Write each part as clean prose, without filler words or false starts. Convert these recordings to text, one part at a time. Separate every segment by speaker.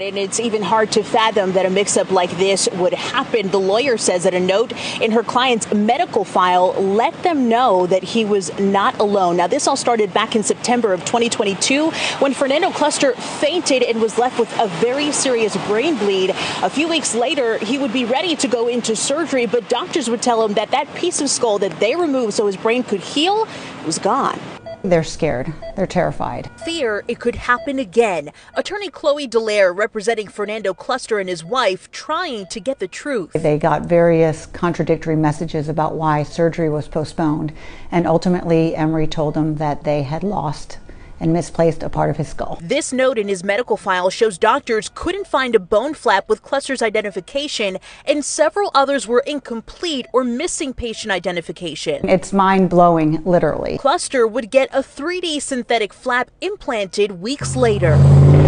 Speaker 1: And it's even hard to fathom that a mix-up like this would happen. The lawyer says that a note in her client's medical file let them know that he was not alone. Now, this all started back in September of 2022 when Fernando Cluster fainted and was left with a very serious brain bleed. A few weeks later, he would be ready to go into surgery, but doctors would tell him that that piece of skull that they removed so his brain could heal was gone.
Speaker 2: They're scared. They're terrified.
Speaker 1: Fear it could happen again. Attorney Chloe Dallaire representing Fernando Cluster and his wife trying to get the truth.
Speaker 2: They got various contradictory messages about why surgery was postponed, and ultimately Emory told them that they had lost and misplaced a part of his skull.
Speaker 1: This note in his medical file shows doctors couldn't find a bone flap with Cluster's identification, and several others were incomplete or missing patient identification.
Speaker 2: It's mind-blowing, literally.
Speaker 1: Cluster would get a 3D synthetic flap implanted weeks later.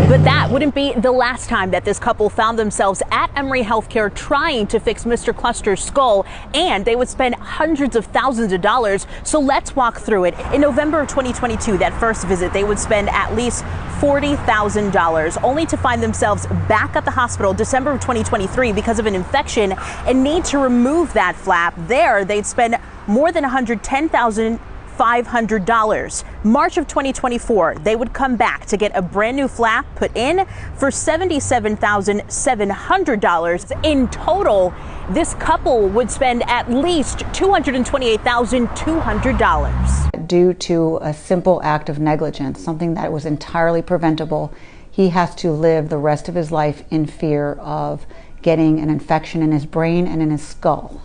Speaker 1: But that wouldn't be the last time that this couple found themselves at Emory Healthcare trying to fix Mr. Cluster's skull, and they would spend hundreds of thousands of dollars. So let's walk through it. In November of 2022, that first visit, they would spend at least $40,000, only to find themselves back at the hospital December of 2023 because of an infection and need to remove that flap. There, they'd spend more than $110,500. March of 2024, they would come back to get a brand new flap put in for $77,700. In total, this couple would spend at least $228,200.
Speaker 2: Due to a simple act of negligence, something that was entirely preventable, he has to live the rest of his life in fear of getting an infection in his brain and in his skull.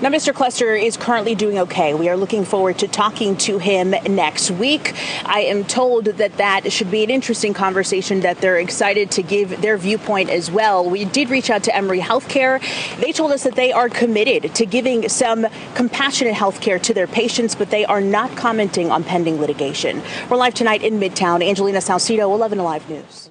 Speaker 1: Now, Mr. Cluster is currently doing okay. We are looking forward to talking to him next week. I am told that that should be an interesting conversation, that they're excited to give their viewpoint as well. We did reach out to Emory Healthcare. They told us that they are committed to giving some compassionate health care to their patients, but they are not commenting on pending litigation. We're live tonight in Midtown. Angelina Salcido, 11 Alive News.